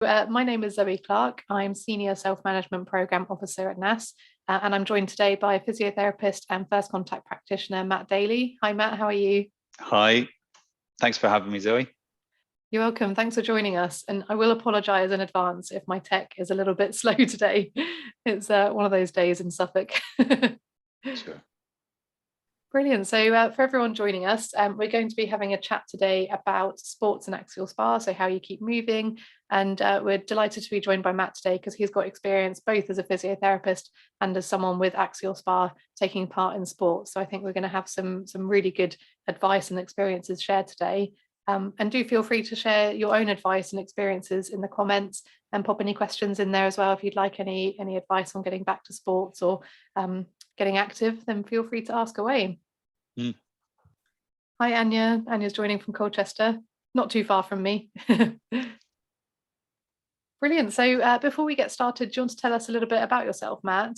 My name is Zoe Clark. I'm Senior Self-Management Programme Officer at NASS, and I'm joined today by physiotherapist and first contact practitioner, Matt Daly. Hi, Matt, how are you? Hi, thanks for having me, Zoe. You're welcome. Thanks for joining us. And I will apologise in advance if my tech is a little bit slow today. It's one of those days in Suffolk. Sure. Brilliant. So for everyone joining us, we're going to be having a chat today about sports and axial SpA, so how you keep moving. And we're delighted to be joined by Matt today because he's got experience both as a physiotherapist and as someone with axial SpA taking part in sports. So I think we're going to have some really good advice and experiences shared today. And do feel free to share your own advice and experiences in the comments and pop any questions in there as well if you'd like any advice on getting back to sports or getting active, then feel free to ask away. Hi, Anya. Anya's joining from Colchester, not too far from me. Brilliant. So before we get started, do you want to tell us a little bit about yourself, Matt?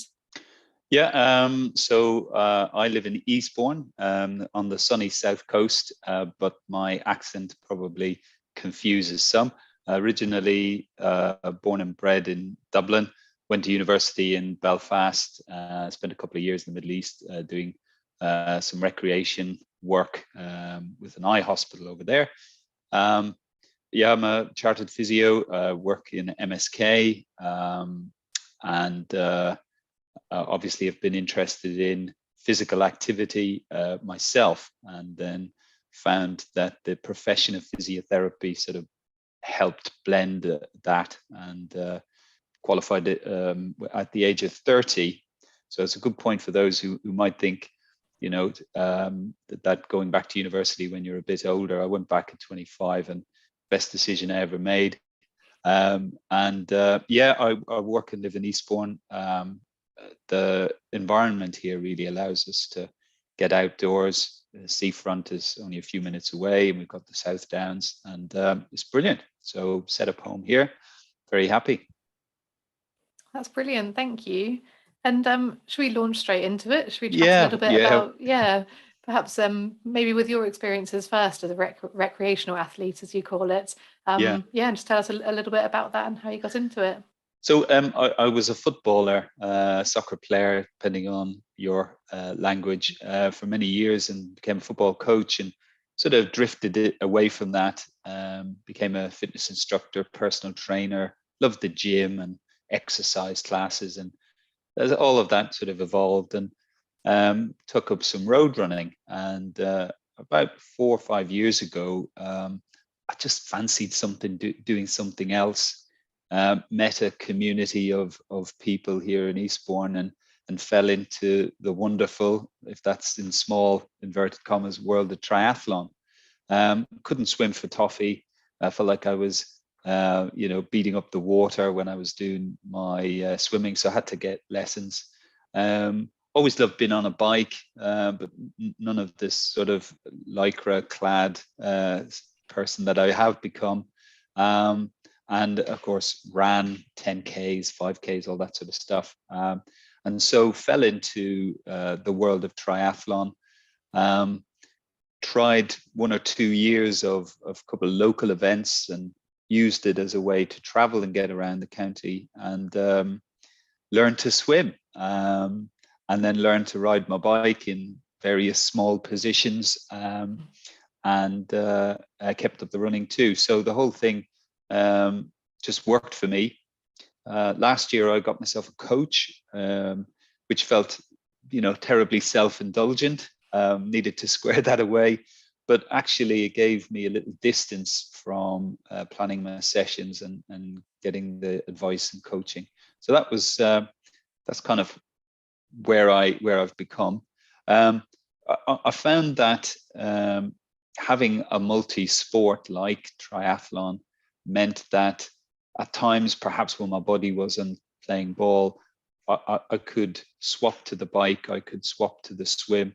Yeah, so I live in Eastbourne on the sunny south coast, but my accent probably confuses some. Originally born and bred in Dublin, went to university in Belfast, spent a couple of years in the Middle East doing some recreation work with an eye hospital over there. Yeah, I'm a chartered physio, work in MSK, and obviously have been interested in physical activity myself, and then found that the profession of physiotherapy sort of helped blend that, and qualified at the age of 30. So it's a good point for those who might think, you know, that going back to university when you're a bit older. I went back at 25 and best decision I ever made. Yeah, I work and live in Eastbourne. The environment here really allows us to get outdoors. The seafront is only a few minutes away, and we've got the South Downs, and it's brilliant. So set up home here, very happy. That's brilliant. Thank you. And should we launch straight into it? Should we chat a Yeah, little bit about, perhaps maybe with your experiences first as a recreational athlete, as you call it. Yeah. And just tell us a little bit about that and how you got into it. So I was a footballer, soccer player, depending on your language, for many years, and became a football coach, and sort of drifted it away from that. Became a fitness instructor, personal trainer, loved the gym and exercise classes, and as all of that sort of evolved, and took up some road running. And about 4 or 5 years ago, I just fancied doing something else. Met a community of people here in Eastbourne, and fell into the wonderful, if that's in small inverted commas, world of triathlon. Couldn't swim for toffee. I felt like I was beating up the water when I was doing my swimming, so I had to get lessons. Always loved being on a bike, but none of this sort of lycra clad person that I have become. And of course ran 10Ks, 5Ks, all that sort of stuff. And so fell into the world of triathlon. Tried 1 or 2 years of a couple of local events, and used it as a way to travel and get around the county, and learn to swim, and then learn to ride my bike in various small positions, and I kept up the running too. So the whole thing just worked for me. Last year I got myself a coach, which felt, terribly self-indulgent. Needed to square that away, but actually it gave me a little distance from planning my sessions and getting the advice and coaching. So that was that's kind of where I've become. I found that having a multi-sport like triathlon meant that at times, perhaps when my body wasn't playing ball, I could swap to the bike, I could swap to the swim,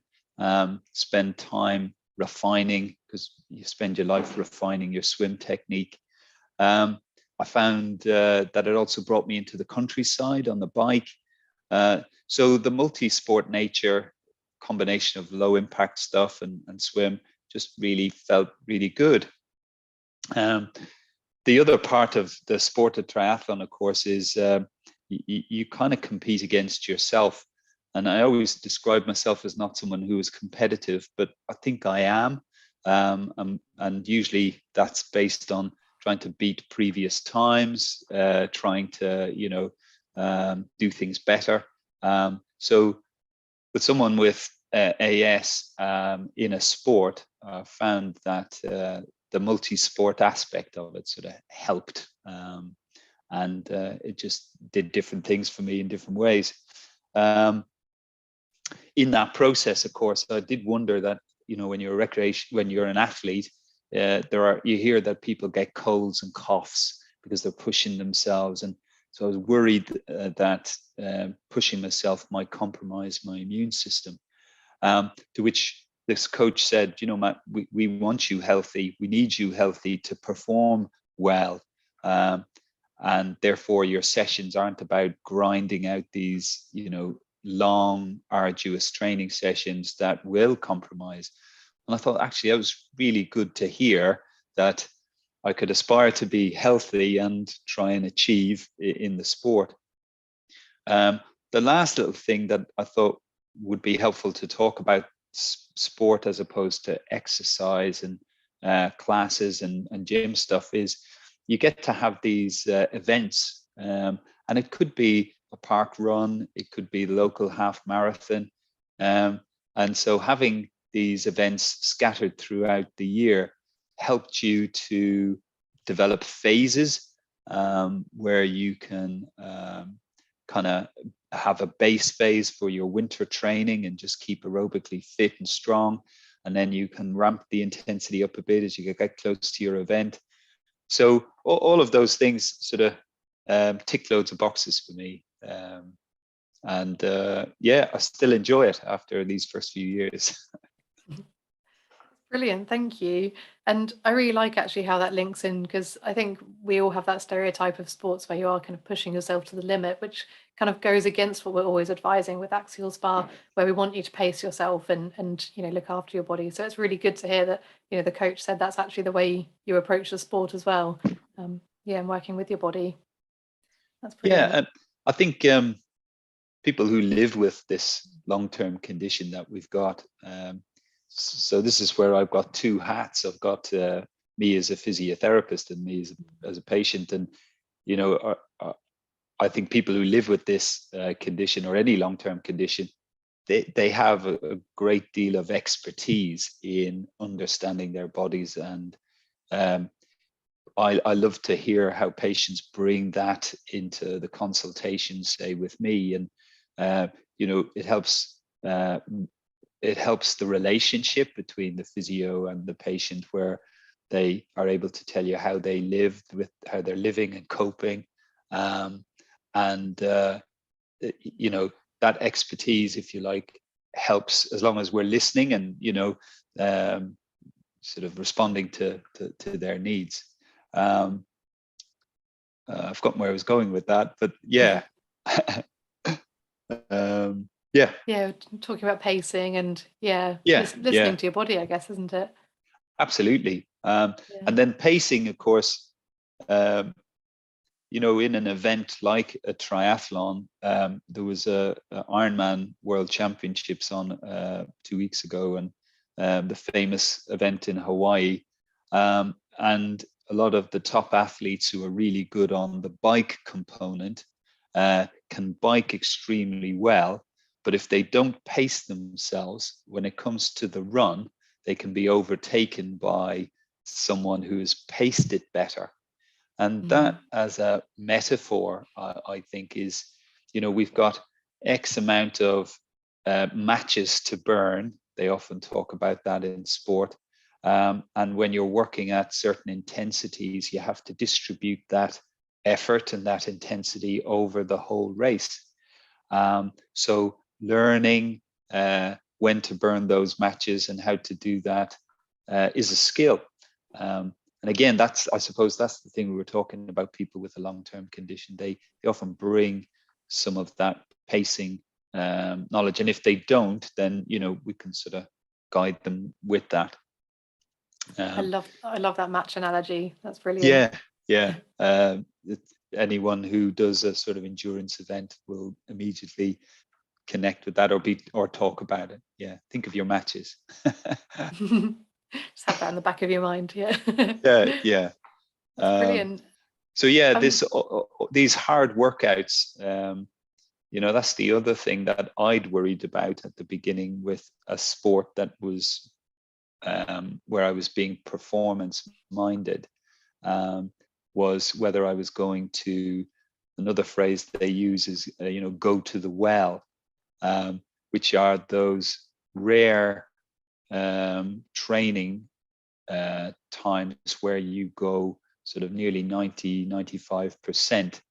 spend time refining, because you spend your life refining your swim technique. I found that it also brought me into the countryside on the bike. So the multi-sport nature, combination of low impact stuff and swim, just really felt really good. the other part of the sport of triathlon, of course, is you kind of compete against yourself. And I always describe myself as not someone who is competitive, but I think I am. And usually that's based on trying to beat previous times, trying to, do things better. So with someone with AS in a sport, found that the multi-sport aspect of it sort of helped. And it just did different things for me in different ways. In that process, of course, I did wonder that, when you're an athlete, you hear that people get colds and coughs because they're pushing themselves. And so I was worried that pushing myself might compromise my immune system. To which this coach said, Matt, we want you healthy. We need you healthy to perform well. And therefore your sessions aren't about grinding out these, long, arduous training sessions that will compromise. And I thought, actually, that was really good to hear, that I could aspire to be healthy and try and achieve in the sport. The last little thing that I thought would be helpful to talk about sport as opposed to exercise and classes and gym stuff is you get to have these events, and it could be a park run, it could be the local half marathon, and so having these events scattered throughout the year helped you to develop phases where you can kind of have a base phase for your winter training and just keep aerobically fit and strong, and then you can ramp the intensity up a bit as you get close to your event. So all of those things sort of tick loads of boxes for me. And I still enjoy it after these first few years. Brilliant, thank you. And I really like actually how that links in, because I think we all have that stereotype of sports where you are kind of pushing yourself to the limit, which kind of goes against what we're always advising with Axial SpA, where we want you to pace yourself and look after your body. So it's really good to hear that the coach said that's actually the way you approach the sport as well. And working with your body. That's brilliant. Yeah, and I think people who live with this long-term condition that we've got. So this is where I've got two hats. I've got me as a physiotherapist and me as a patient. And, I think people who live with this condition or any long-term condition, they have a great deal of expertise in understanding their bodies. And I love to hear how patients bring that into the consultation, say with me. And, it helps the relationship between the physio and the patient, where they are able to tell you how they live, with how they're living and coping. That expertise, if you like, helps as long as we're listening and, sort of responding to their needs. I've forgotten where I was going with that, but yeah. Talking about pacing and listening to your body, I guess, isn't it? Absolutely. And then pacing, of course, in an event like a triathlon, there was a Ironman World Championships on 2 weeks ago, and the famous event in Hawaii, and a lot of the top athletes who are really good on the bike component can bike extremely well, but if they don't pace themselves, when it comes to the run, they can be overtaken by someone who has paced it better. And that, as a metaphor, I think is, we've got X amount of matches to burn. They often talk about that in sport. And when you're working at certain intensities, you have to distribute that effort and that intensity over the whole race. So learning when to burn those matches and how to do that is a skill. And again, I suppose that's the thing we were talking about, people with a long-term condition. They often bring some of that pacing knowledge. And if they don't, then, we can sort of guide them with that. I love that match analogy. That's brilliant. Yeah. Yeah. Anyone who does a sort of endurance event will immediately connect with that or talk about it. Yeah. Think of your matches. Just have that in the back of your mind. Yeah. Yeah. Yeah. That's brilliant. So yeah, these hard workouts, that's the other thing that I'd worried about at the beginning with a sport that was where I was being performance minded, was whether I was going to, another phrase they use is, go to the well, which are those rare training times where you go sort of nearly 95%,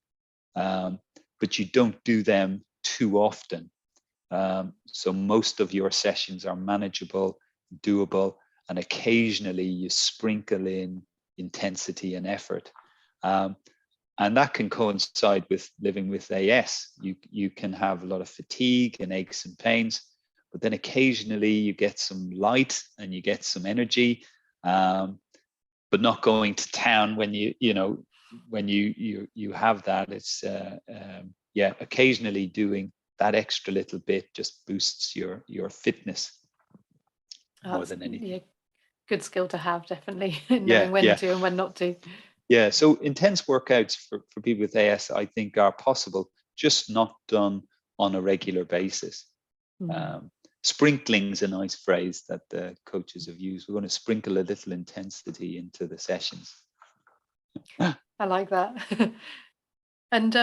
but you don't do them too often. So most of your sessions are manageable, doable, and occasionally you sprinkle in intensity and effort. And that can coincide with living with AS. You can have a lot of fatigue and aches and pains, but then occasionally you get some light and you get some energy, but not going to town when you have that. It's occasionally doing that extra little bit just boosts your fitness more than anything. Yeah, good skill to have, definitely, knowing when to and when not to. Yeah, so intense workouts for people with AS, I think, are possible, just not done on a regular basis. Sprinkling's a nice phrase that the coaches have used. We're going to sprinkle a little intensity into the sessions. I like that. And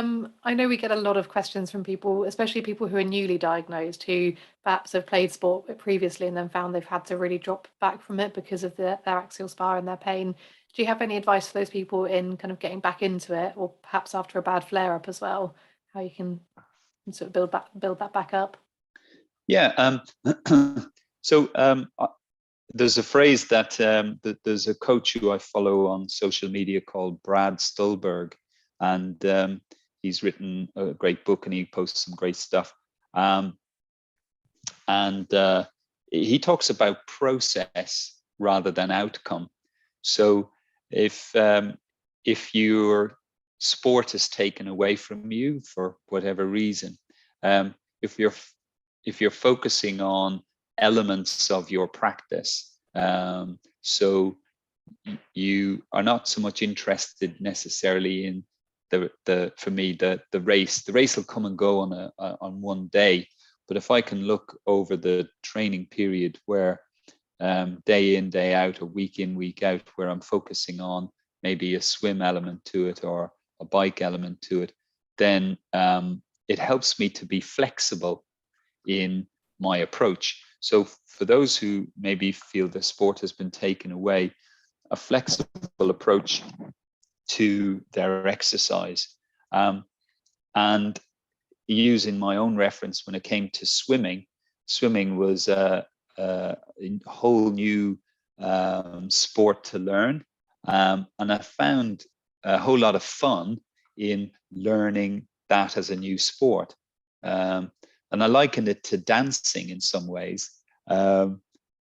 I know we get a lot of questions from people, especially people who are newly diagnosed, who perhaps have played sport previously and then found they've had to really drop back from it because of their axial SpA and their pain. Do you have any advice for those people in kind of getting back into it, or perhaps after a bad flare-up as well, how you can sort of build that back up? Yeah. There's a phrase that there's a coach who I follow on social media called Brad Stulberg, and he's written a great book and he posts some great stuff. He talks about process rather than outcome. So if your sport is taken away from you for whatever reason, if you're focusing on elements of your practice, so you are not so much interested necessarily in for me the race. The race will come and go on one day, but if I can look over the training period where day in, day out, or week in, week out, where I'm focusing on maybe a swim element to it or a bike element to it, then it helps me to be flexible in my approach. So for those who maybe feel the sport has been taken away, a flexible approach to their exercise, and using my own reference when it came to swimming was a whole new sport to learn, and I found a whole lot of fun in learning that as a new sport, and I likened it to dancing in some ways.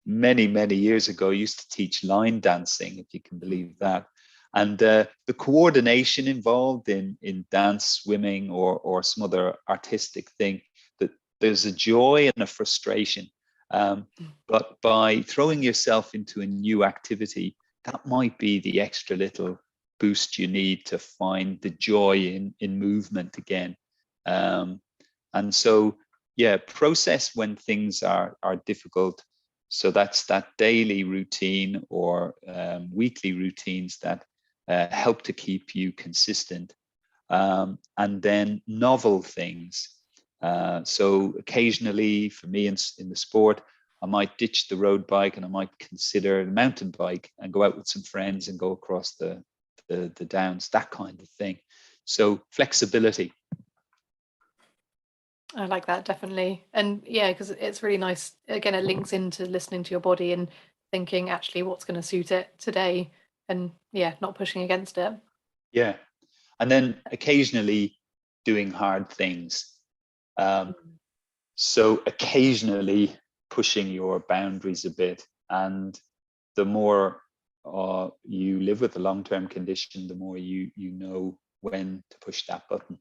Many years ago, I used to teach line dancing, if you can believe that. And the coordination involved in dance, swimming, or some other artistic thing, that there's a joy and a frustration. But by throwing yourself into a new activity, that might be the extra little boost you need to find the joy in movement again. And so, yeah, process when things are difficult. So that's that daily routine or weekly routines that help to keep you consistent. And then novel things. So occasionally, for me in the sport, I might ditch the road bike and I might consider the mountain bike and go out with some friends and go across the downs, that kind of thing. So flexibility. I like that, definitely. And yeah, because it's really nice. Again, it links into listening to your body and thinking actually what's going to suit it today, and yeah, not pushing against it. Yeah. And then occasionally doing hard things. So occasionally pushing your boundaries a bit. And the more you live with a long-term condition, the more you know when to push that button.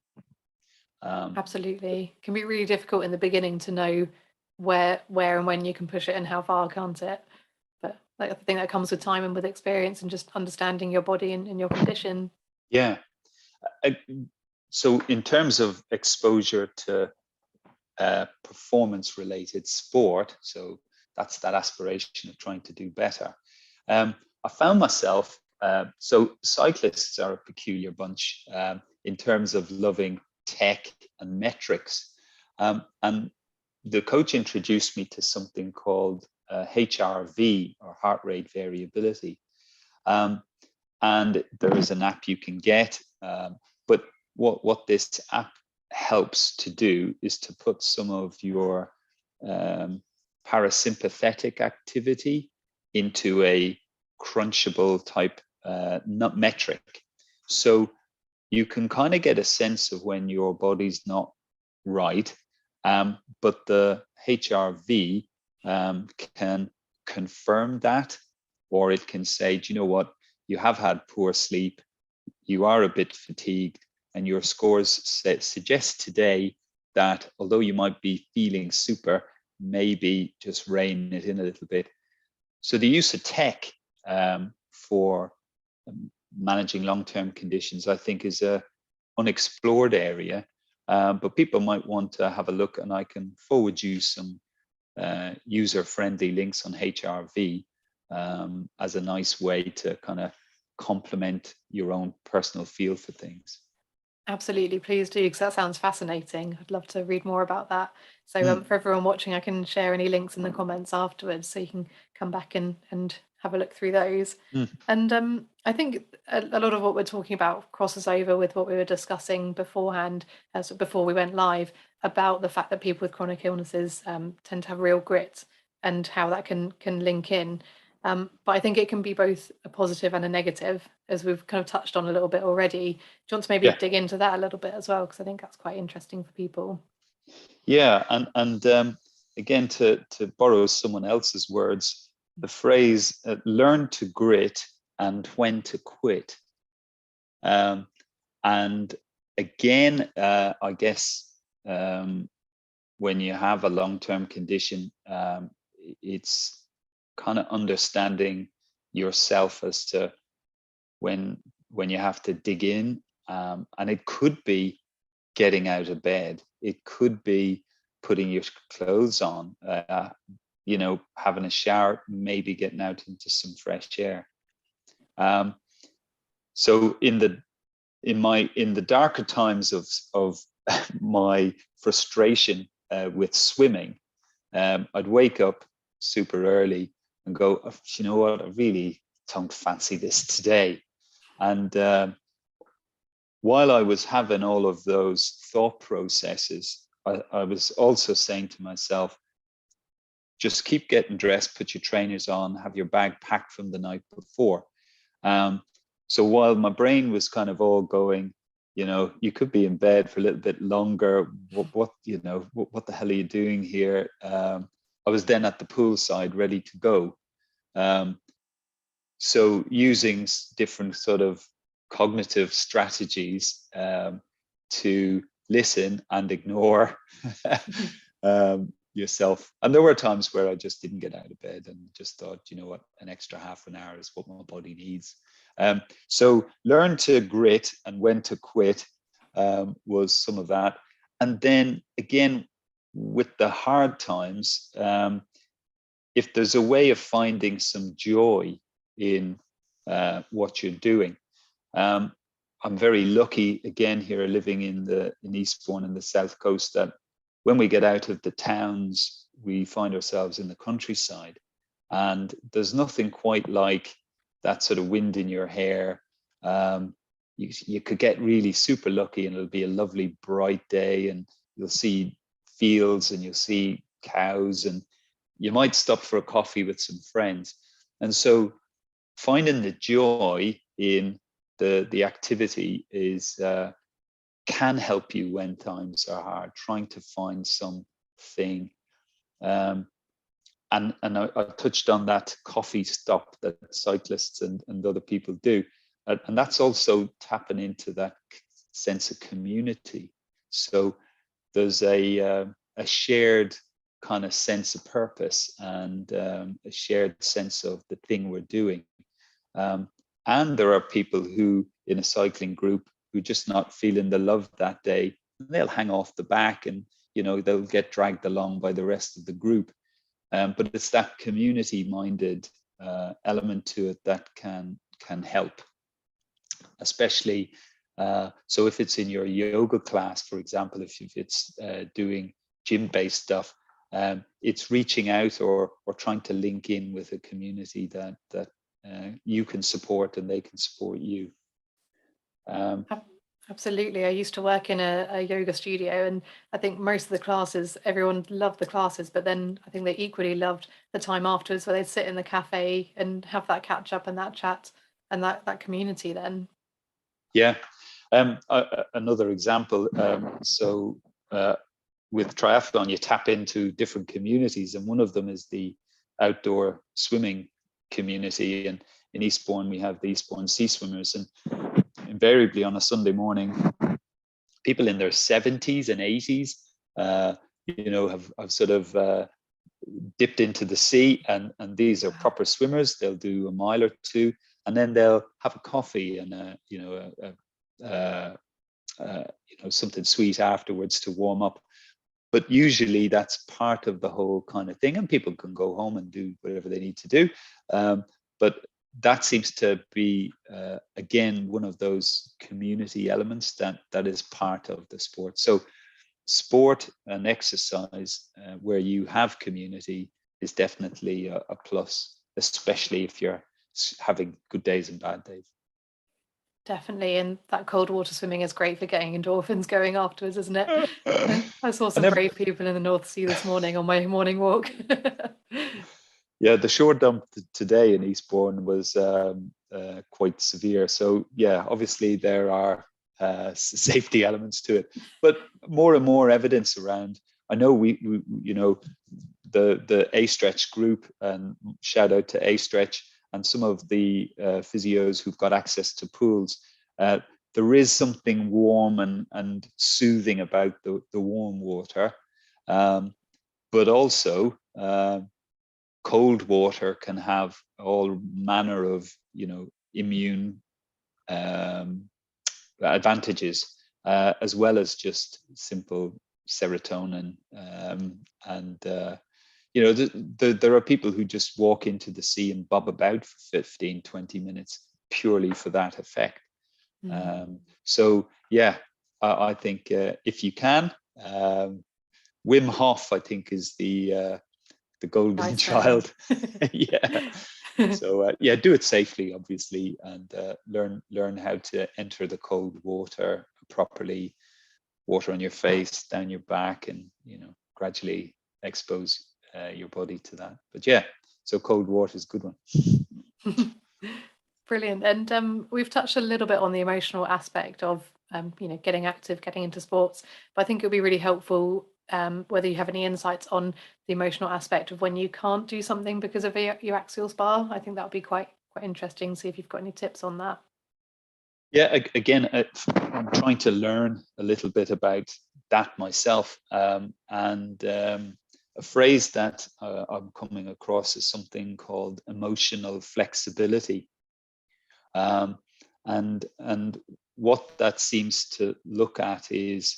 Absolutely. It can be really difficult in the beginning to know where and when you can push it and how far can't it. But like, I think that comes with time and with experience and just understanding your body and your condition. Yeah. So in terms of exposure to performance-related sport, so that's that aspiration of trying to do better. I found myself, so cyclists are a peculiar bunch in terms of loving tech and metrics. And the coach introduced me to something called HRV, or heart rate variability. And there is an app you can get, but what this app helps to do is to put some of your parasympathetic activity into a crunchable type metric. So you can kind of get a sense of when your body's not right, but the HRV can confirm that, or it can say, do you know what, you have had poor sleep, you are a bit fatigued, and your scores suggest today that although you might be feeling super, maybe just rein it in a little bit. So the use of tech for managing long-term conditions, I think, is a unexplored area, but people might want to have a look, and I can forward you some user-friendly links on HRV as a nice way to kind of complement your own personal feel for things. Absolutely, please do, because that sounds fascinating. I'd love to read more about that. So for everyone watching, I can share any links in the comments afterwards, so you can come back and have a look through those. And I think a lot of what we're talking about crosses over with what we were discussing beforehand, before we went live, about the fact that people with chronic illnesses tend to have real grit, and how that can link in. But I think it can be both a positive and a negative, as we've kind of touched on a little bit already. Do you want to maybe dig into that a little bit as well? Because I think that's quite interesting for people. Yeah, and again, to borrow someone else's words, the phrase "learn to grit and when to quit." And again, I guess when you have a long-term condition, it's kind of understanding yourself as to when you have to dig in, and it could be getting out of bed, it could be putting your clothes on, having a shower, maybe getting out into some fresh air. So in the darker times of my frustration with swimming, I'd wake up super early and go, oh, you know what, I really don't fancy this today. And while I was having all of those thought processes, I was also saying to myself, just keep getting dressed, put your trainers on, have your bag packed from the night before. So while my brain was kind of all going, you could be in bed for a little bit longer. What the hell are you doing here? I was then at the poolside, ready to go. So using different sort of cognitive strategies to listen and ignore yourself. And there were times where I just didn't get out of bed and just thought, you know what, an extra half an hour is what my body needs. So learn to grit and when to quit was some of that. And then again, with the hard times, if there's a way of finding some joy in what you're doing. I'm very lucky, again, here living in Eastbourne in the South Coast, that when we get out of the towns, we find ourselves in the countryside. And there's nothing quite like that sort of wind in your hair. You could get really super lucky and it'll be a lovely bright day and you'll see fields and you'll see cows and you might stop for a coffee with some friends. And so finding the joy in the activity can help you when times are hard, trying to find something. And I touched on that coffee stop that cyclists and other people do. And that's also tapping into that sense of community. So there's a shared kind of sense of purpose and a shared sense of the thing we're doing. And there are people who in a cycling group who are just not feeling the love that day. They'll hang off the back and, they'll get dragged along by the rest of the group. But it's that community-minded element to it that can help, especially. So if it's in your yoga class, for example, if it's doing gym-based stuff, it's reaching out or trying to link in with a community that you can support and they can support you. Absolutely. I used to work in a yoga studio, and I think most of the classes, everyone loved the classes, but then I think they equally loved the time afterwards where they'd sit in the cafe and have that catch up and that chat and that community then. Yeah. Another example. So with triathlon, you tap into different communities, and one of them is the outdoor swimming community. And in Eastbourne, we have the Eastbourne Sea Swimmers, and invariably on a Sunday morning, people in their 70s and 80s, have sort of dipped into the sea, and these are proper swimmers. They'll do a mile or two, and then they'll have a coffee and something sweet afterwards to warm up. But usually that's part of the whole kind of thing, and people can go home and do whatever they need to do. But that seems to be, again, one of those community elements that is part of the sport. So sport and exercise where you have community is definitely a plus, especially if you're having good days and bad days. Definitely, and that cold water swimming is great for getting endorphins going afterwards, isn't it? I saw some brave people in the North Sea this morning on my morning walk. Yeah, the shore dump today in Eastbourne was quite severe. So yeah, obviously there are safety elements to it, but more and more evidence around. I know we the AStretch group, and shout out to AStretch and some of the physios who've got access to pools. There is something warm and soothing about the warm water, but also cold water can have all manner of immune advantages, as well as just simple serotonin. There are people who just walk into the sea and bob about for 15-20 minutes purely for that effect. So yeah, I think if you can, Wim Hof, I think, is the golden child. Yeah. So do it safely, obviously, and learn how to enter the cold water properly. Water on your face, down your back, and gradually expose your body to that. But yeah, so cold water is a good one. Brilliant. And we've touched a little bit on the emotional aspect of getting active, getting into sports, but I think it would be really helpful whether you have any insights on the emotional aspect of when you can't do something because of your axial SpA. I think that would be quite interesting. See if you've got any tips on that. Yeah, again, I'm trying to learn a little bit about that myself, and a phrase that I'm coming across is something called emotional flexibility, and what that seems to look at is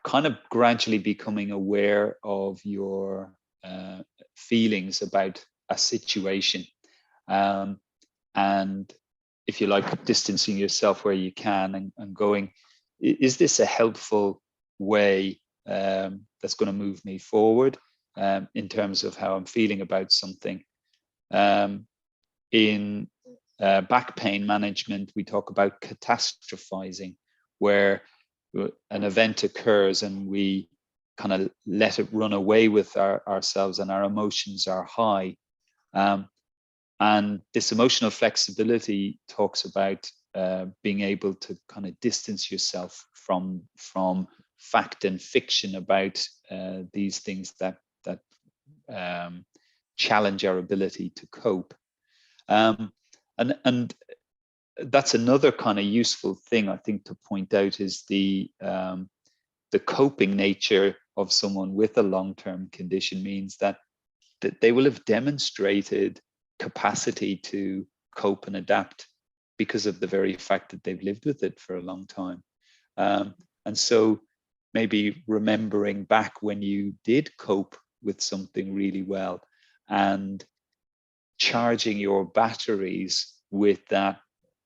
kind of gradually becoming aware of your feelings about a situation, and if you like, distancing yourself where you can and going, is this a helpful way that's going to move me forward in terms of how I'm feeling about something? In back pain management, we talk about catastrophizing, where an event occurs and we kind of let it run away with ourselves, and our emotions are high. And this emotional flexibility talks about being able to kind of distance yourself from fact and fiction about these things that challenge our ability to cope. And that's another kind of useful thing I think to point out, is the coping nature of someone with a long-term condition means that they will have demonstrated capacity to cope and adapt because of the very fact that they've lived with it for a long time. And so maybe remembering back when you did cope with something really well and charging your batteries with that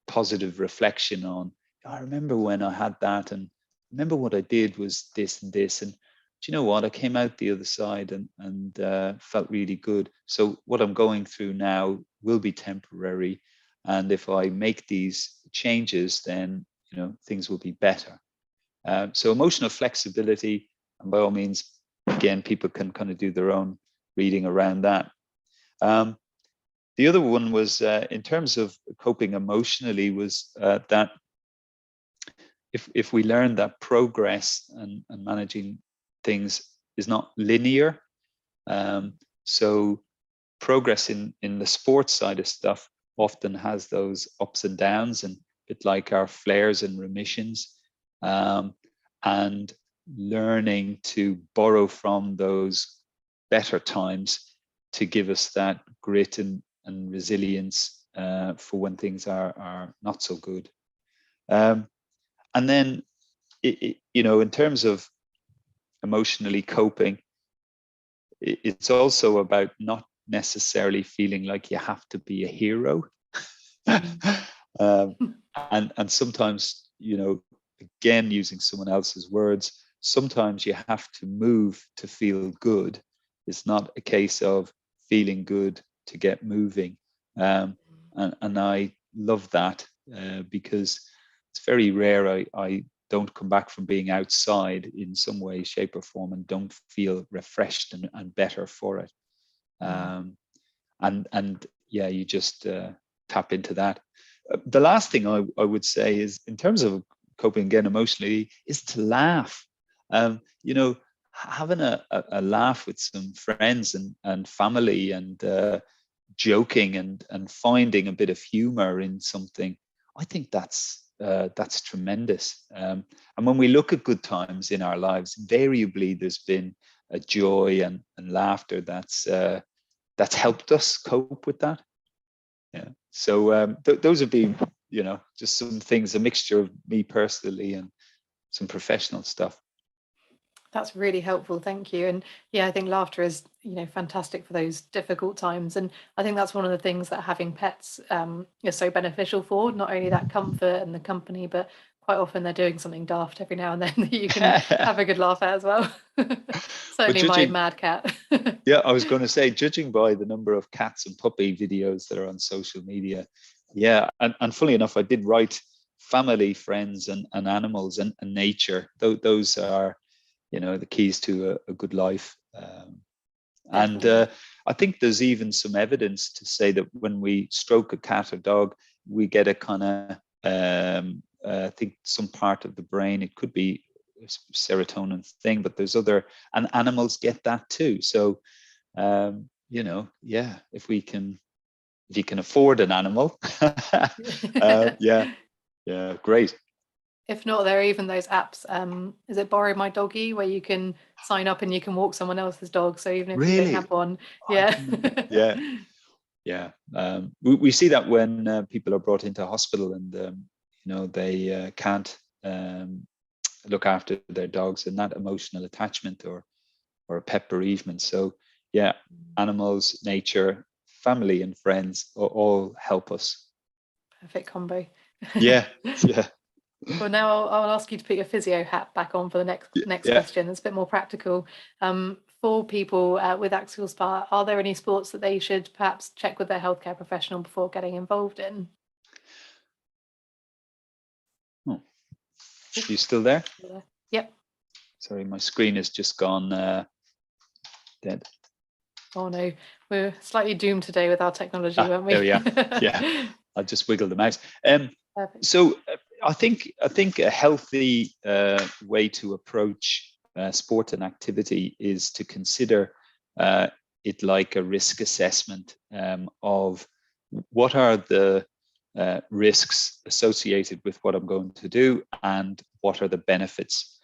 positive reflection on, I remember when I had that, and remember what I did was this and this, and do you know what, I came out the other side and felt really good. So what I'm going through now will be temporary, and if I make these changes, then things will be better. So emotional flexibility, and by all means, again, people can kind of do their own reading around that. The other one was in terms of coping emotionally, was that if we learn that progress and managing things is not linear, so progress in the sports side of stuff often has those ups and downs, and a bit like our flares and remissions, and learning to borrow from those better times to give us that grit and resilience for when things are not so good. And then, in terms of emotionally coping, it's also about not necessarily feeling like you have to be a hero. And sometimes, again, using someone else's words, sometimes you have to move to feel good. It's not a case of feeling good to get moving. And I love that because it's very rare I don't come back from being outside in some way, shape or form and don't feel refreshed and better for it. And yeah, you just tap into that. The last thing I would say is, in terms of coping again emotionally, is to laugh. Having a laugh with some friends and family, and joking and finding a bit of humor in something, I think that's tremendous. And when we look at good times in our lives, invariably there's been a joy and laughter that's helped us cope with that. Yeah. So those would be, just some things, a mixture of me personally and some professional stuff. That's really helpful, thank you. And yeah, I think laughter is, fantastic for those difficult times. And I think that's one of the things that having pets is so beneficial for, not only that comfort and the company, but quite often they're doing something daft every now and then that you can have a good laugh at as well. Certainly my mad cat. Yeah, I was going to say, judging by the number of cats and puppy videos that are on social media, yeah, and funnily enough, I did write family, friends, and animals and nature. Those are, the keys to a good life. And I think there's even some evidence to say that when we stroke a cat or dog, we get a kind of, I think some part of the brain, it could be a serotonin thing, but there's other, and animals get that too. So, yeah, if you can afford an animal, yeah, great. If not, there are even those apps. Is it Borrow My Doggy, where you can sign up and you can walk someone else's dog? So even if you don't have one, yeah. We see that when people are brought into hospital and they can't look after their dogs, and that emotional attachment or a pet bereavement. So yeah, animals, nature, family, and friends all help us. Perfect combo. Yeah. Well, now I'll ask you to put your physio hat back on for the next question. It's a bit more practical. For people with axial SpA, are there any sports that they should perhaps check with their healthcare professional before getting involved in? Oh. Are you still there? Yep. Sorry, my screen has just gone dead. Oh no, we're slightly doomed today with our technology, weren't we? There we are. Yeah, I'll just wiggle the mouse. So I think a healthy way to approach sport and activity is to consider it like a risk assessment of what are the risks associated with what I'm going to do and what are the benefits.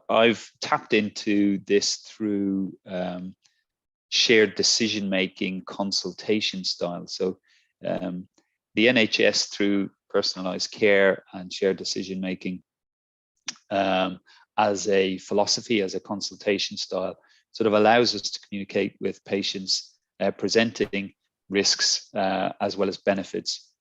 I've tapped into this through shared decision-making consultation style. So the NHS, through personalised care and shared decision-making as a philosophy, as a consultation style, sort of allows us to communicate with patients presenting risks as well as benefits,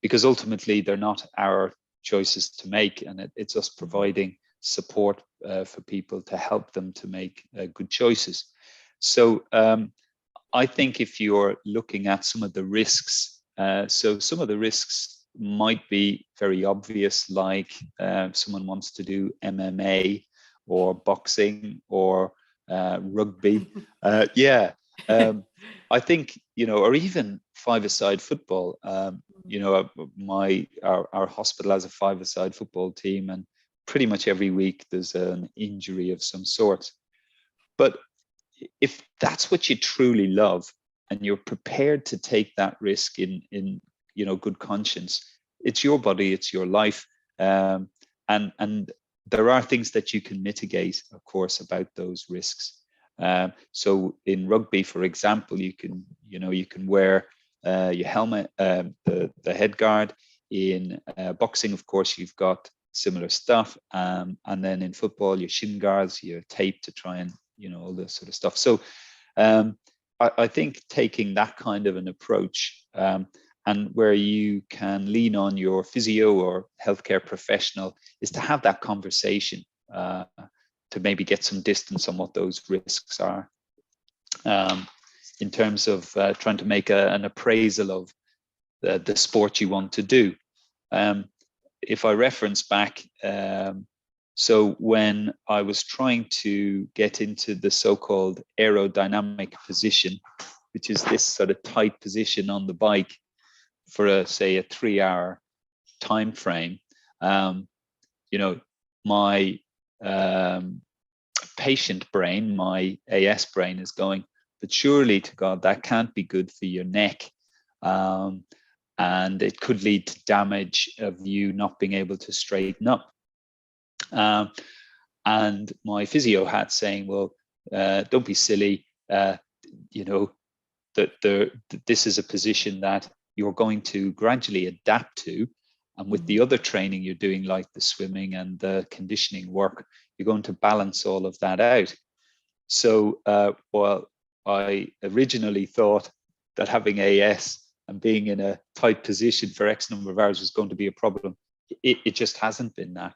because ultimately they're not our choices to make, and it's us providing support for people to help them to make good choices. So I think if you're looking at some of the risks, so some of the risks might be very obvious, like someone wants to do MMA or boxing or rugby. I think, or even five-a-side football. Our hospital has a five-a-side football team, and pretty much every week there's an injury of some sort. But if that's what you truly love and you're prepared to take that risk in good conscience, it's your body, it's your life, and there are things that you can mitigate, of course, about those risks. So in rugby, for example, you can wear your helmet, the head guard. In boxing, of course, you've got similar stuff, and then in football, your shin guards, your tape to try and all this sort of stuff. So I think taking that kind of an approach, and where you can lean on your physio or healthcare professional, is to have that conversation to maybe get some distance on what those risks are, in terms of trying to make an appraisal of the sport you want to do. If I reference back, so when I was trying to get into the so-called aerodynamic position, which is this sort of tight position on the bike for say a 3-hour time frame, my patient brain, my AS brain, is going, but surely to God, that can't be good for your neck. And it could lead to damage of you not being able to straighten up. And my physio hat saying, well, don't be silly. This is a position that you're going to gradually adapt to. And with the other training you're doing, like the swimming and the conditioning work, you're going to balance all of that out. So while I originally thought that having AS and being in a tight position for X number of hours was going to be a problem, it just hasn't been that.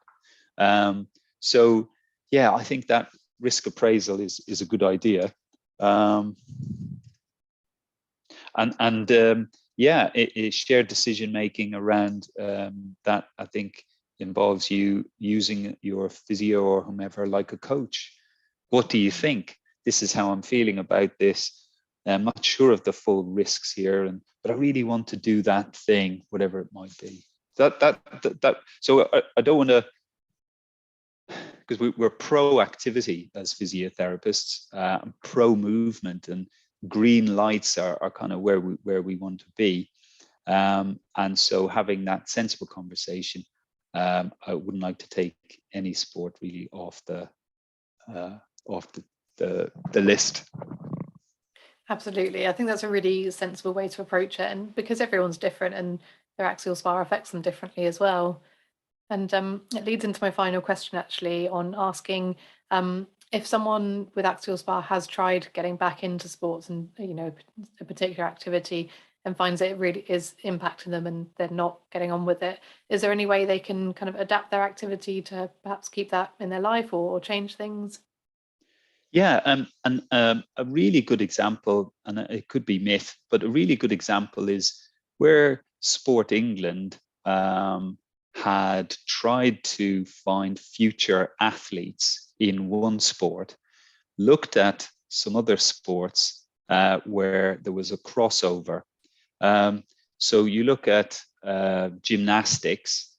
So yeah, I think that risk appraisal is a good idea. It shared decision making around that, I think, involves you using your physio or whomever like a coach. What do you think? This is how I'm feeling about this. I'm not sure of the full risks here, but I really want to do that thing, whatever it might be. So I don't want to, because we're pro activity as physiotherapists, pro movement, and green lights are kind of where we want to be. And so having that sensible conversation, I wouldn't like to take any sport really off the list. Absolutely. I think that's a really sensible way to approach it. And because everyone's different and their axial SpA affects them differently as well. And it leads into my final question, actually, on asking if someone with axial SpA has tried getting back into sports and, a particular activity, and finds it really is impacting them and they're not getting on with it, is there any way they can kind of adapt their activity to perhaps keep that in their life or change things? Yeah, and a really good example, and it could be myth, but a really good example is where Sport England had tried to find future athletes in one sport, looked at some other sports where there was a crossover. So you look at gymnastics,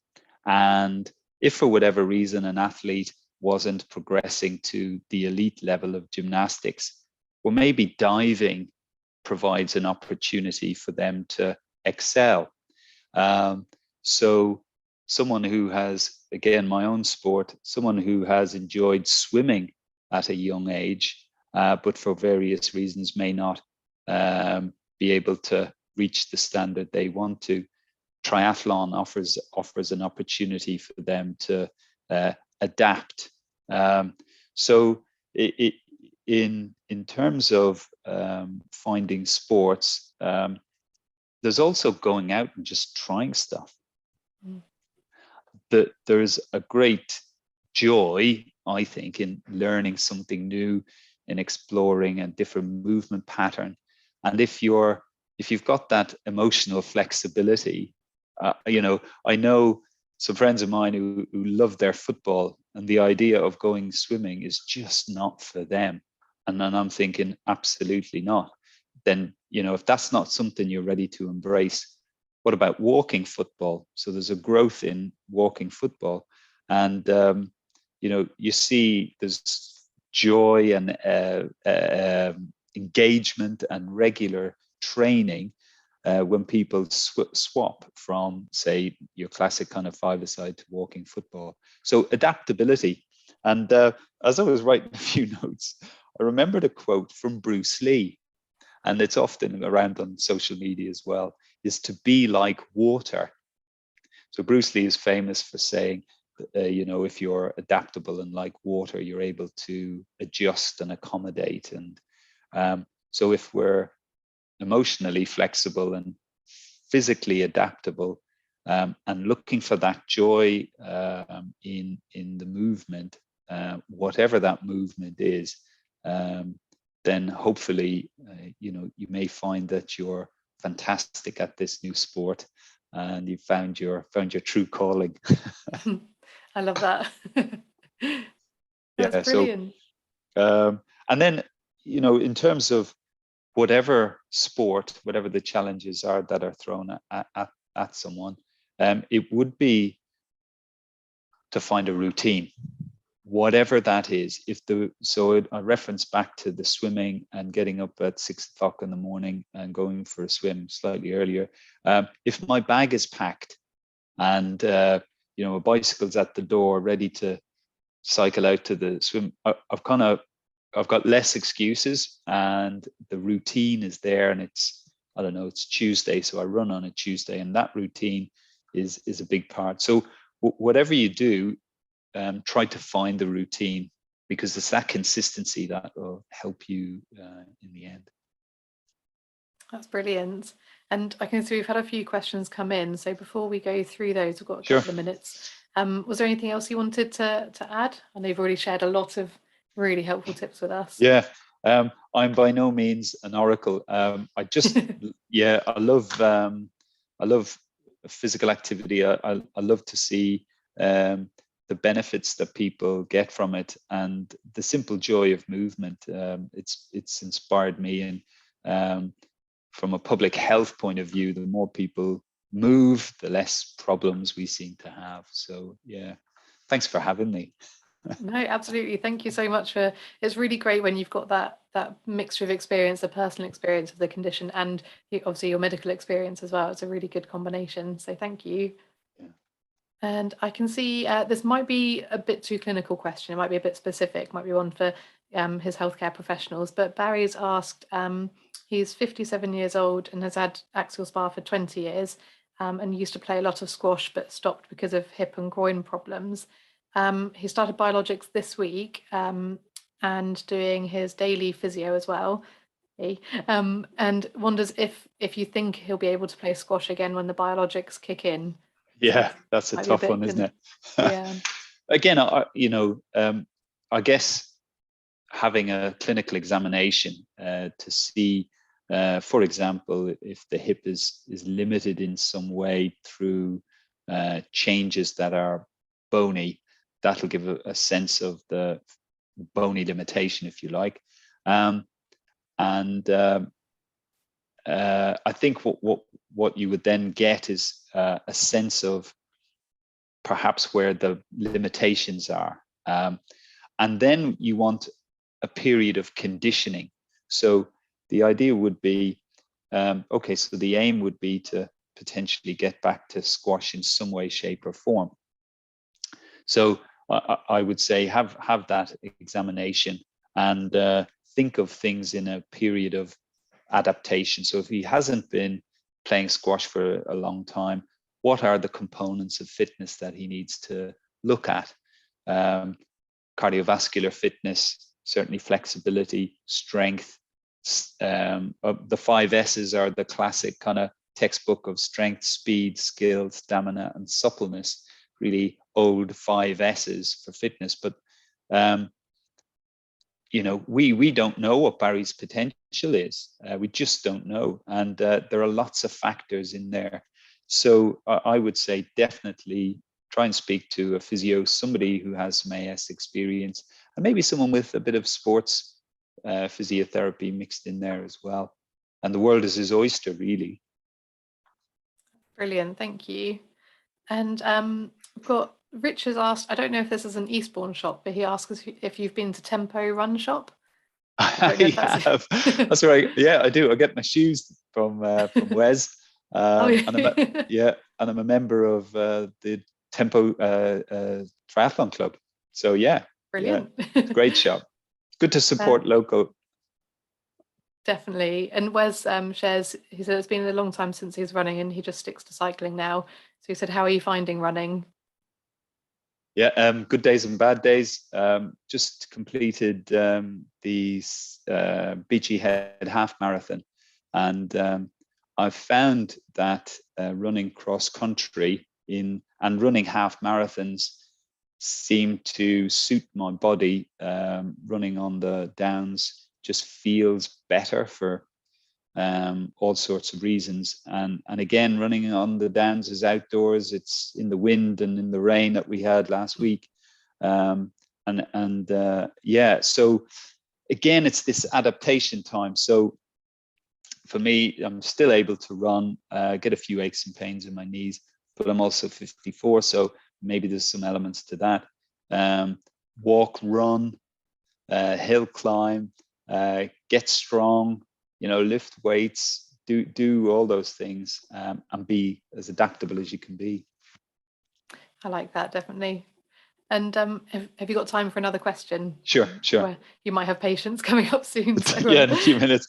and if for whatever reason an athlete wasn't progressing to the elite level of gymnastics, Well, maybe diving provides an opportunity for them to excel. So someone who has, again, my own sport, someone who has enjoyed swimming at a young age, but for various reasons may not be able to reach the standard they want to. Triathlon offers an opportunity for them to adapt. So in terms of finding sports, there's also going out and just trying stuff. There's a great joy, I think, in learning something new, in exploring a different movement pattern. And if you've got that emotional flexibility, I know some friends of mine who love their football, and the idea of going swimming is just not for them. And then I'm thinking, absolutely not. Then, if that's not something you're ready to embrace, what about walking football? So there's a growth in walking football. And, you see there's joy and engagement and regular training when people swap from, say, your classic kind of five-a-side to walking football. So adaptability. And as I was writing a few notes, I remembered a quote from Bruce Lee, and it's often around on social media as well, is to be like water. So Bruce Lee is famous for saying, if you're adaptable and like water, you're able to adjust and accommodate. And so if we're emotionally flexible and physically adaptable, and looking for that joy in the movement, whatever that movement is, then hopefully you may find that you're fantastic at this new sport, and you found your true calling. I love that. That's brilliant. So and then in terms of whatever sport, whatever the challenges are that are thrown at someone, it would be to find a routine, whatever that is. I reference back to the swimming and getting up at 6 o'clock in the morning and going for a swim slightly earlier. If my bag is packed and a bicycle's at the door ready to cycle out to the swim, I've got less excuses, and the routine is there, and it's Tuesday, so I run on a Tuesday, and that routine is a big part. So whatever you do, try to find the routine, because it's that consistency that will help you in the end. That's brilliant. And I can see we've had a few questions come in. So before we go through those, we've got a couple of minutes. Was there anything else you wanted to add? I know you've already shared a lot of really helpful tips with us. Yeah, I'm by no means an oracle. I just, I love physical activity. I love to see the benefits that people get from it, and the simple joy of movement. It's inspired me, and from a public health point of view, the more people move, the less problems we seem to have. So yeah, thanks for having me. No, absolutely. Thank you so much it's really great when you've got that mixture of experience, the personal experience of the condition, and obviously your medical experience as well. It's a really good combination. So thank you. Yeah. And I can see this might be a bit too clinical question. It might be a bit specific, might be one for his healthcare professionals. But Barry's asked, he's 57 years old and has had axial SpA for 20 years and used to play a lot of squash, but stopped because of hip and groin problems. He started biologics this week and doing his daily physio as well. And wonders if you think he'll be able to play squash again when the biologics kick in. Yeah, that's a tough one, isn't it? Yeah. Again, I guess having a clinical examination to see, for example, if the hip is limited in some way through changes that are bony, that'll give a sense of the bony limitation, if you like. I think what you would then get is a sense of perhaps where the limitations are. And then you want a period of conditioning. So the idea would be, okay, so the aim would be to potentially get back to squash in some way, shape, or form. So I would say have that examination and think of things in a period of adaptation. So if he hasn't been playing squash for a long time, what are the components of fitness that he needs to look at? Cardiovascular fitness, certainly flexibility, strength. The 5 S's are the classic kind of textbook of strength, speed, skill, stamina, and suppleness. Really old 5 S's for fitness, but we don't know what Barry's potential is. We just don't know, and there are lots of factors in there. So I would say definitely try and speak to a physio, somebody who has some AS experience, and maybe someone with a bit of sports physiotherapy mixed in there as well. And the world is his oyster, really. Brilliant, thank you. And we've got Rich has asked, I don't know if this is an Eastbourne shop, but he asks if you've been to Tempo Run Shop. I have. That's right. Yeah, I do. I get my shoes from Wes. And I'm a member of the Tempo Triathlon Club. So yeah, brilliant. It's a great shop. Good to support local. Definitely. And Wes shares, he said it's been a long time since he's running and he just sticks to cycling now. So he said, how are you finding running? Yeah, good days and bad days. Just completed the Beachy Head half marathon, and I've found that running cross country and running half marathons seem to suit my body. Running on the downs just feels better for all sorts of reasons. And again, running on the downs is outdoors. It's in the wind and in the rain that we had last week. So again, it's this adaptation time. So for me, I'm still able to run, get a few aches and pains in my knees, but I'm also 54. So maybe there's some elements to that. Walk, run, hill climb, get strong, lift weights, do all those things, and be as adaptable as you can be. I like that, definitely. And have you got time for another question? Sure. Where you might have patients coming up soon. So, yeah, in a few minutes.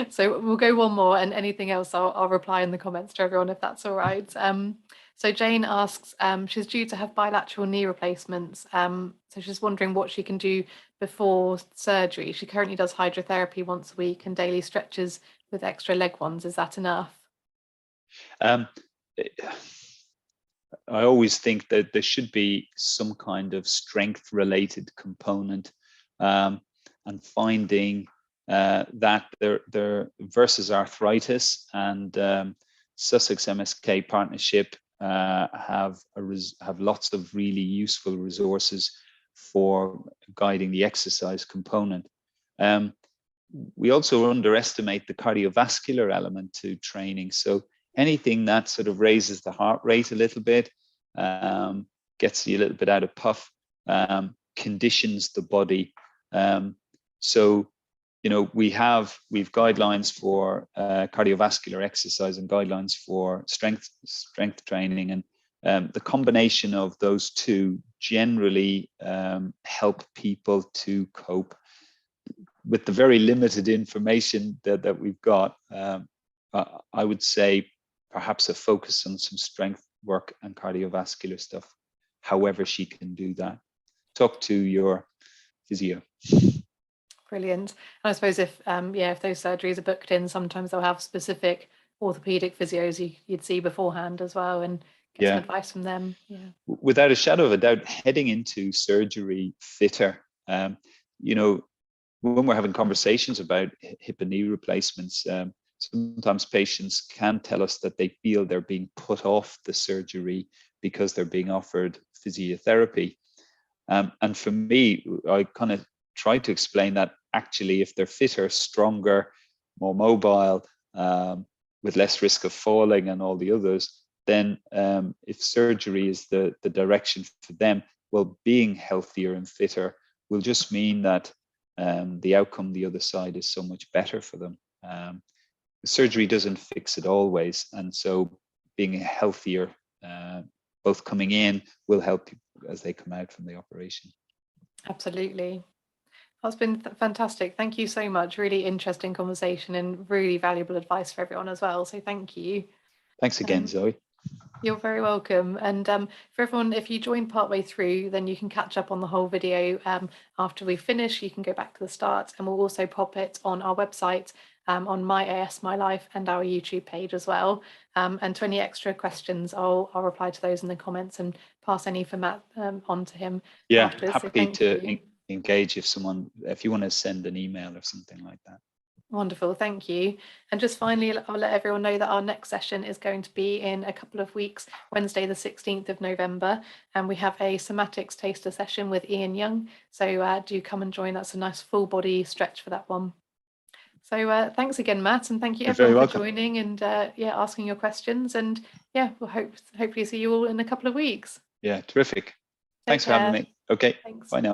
So we'll go one more, and anything else I'll reply in the comments to everyone if that's all right. So Jane asks, she's due to have bilateral knee replacements. So she's wondering what she can do before surgery. She currently does hydrotherapy once a week and daily stretches with extra leg ones. Is that enough? I always think that there should be some kind of strength related component, and finding that there versus arthritis and Sussex MSK partnership have lots of really useful resources for guiding the exercise component. We also underestimate the cardiovascular element to training. So anything that sort of raises the heart rate a little bit, gets you a little bit out of puff, conditions the body. So we've guidelines for cardiovascular exercise and guidelines for strength training, and the combination of those two generally help people to cope with the very limited information that we've got. I would say perhaps a focus on some strength work and cardiovascular stuff, however she can do that. Talk to your physio. Brilliant. And I suppose if those surgeries are booked in, sometimes they'll have specific orthopedic physios you'd see beforehand as well, and get some advice from them. Yeah. Without a shadow of a doubt, heading into surgery fitter, when we're having conversations about hip and knee replacements, sometimes patients can tell us that they feel they're being put off the surgery because they're being offered physiotherapy. And for me, I kind of try to explain that actually, if they're fitter, stronger, more mobile, with less risk of falling and all the others, then if surgery is the direction for them, well, being healthier and fitter will just mean that the outcome the other side is so much better for them. Surgery doesn't fix it always, and so being healthier, both coming in, will help people as they come out from the operation. Absolutely. That's been fantastic. Thank you so much. Really interesting conversation and really valuable advice for everyone as well. So thank you. Thanks again, Zoe. You're very welcome. And for everyone, if you joined partway through, then you can catch up on the whole video after we finish. You can go back to the start, and we'll also pop it on our website, on My AS My Life, and our YouTube page as well. And to any extra questions, I'll reply to those in the comments and pass any for Matt on to him. Yeah, afterwards. happy So to engage if you want to send an email or something like that. Wonderful, thank you. And just finally, I'll let everyone know that our next session is going to be in a couple of weeks, Wednesday the 16th of November, and we have a somatics taster session with Ian Young. So do come and join. That's a nice full body stretch for that one. So thanks again, Matt, and thank you everyone for joining and yeah, asking your questions. And yeah, we'll hopefully see you all in a couple of weeks. Yeah, terrific. Thanks for having me. Okay, bye now.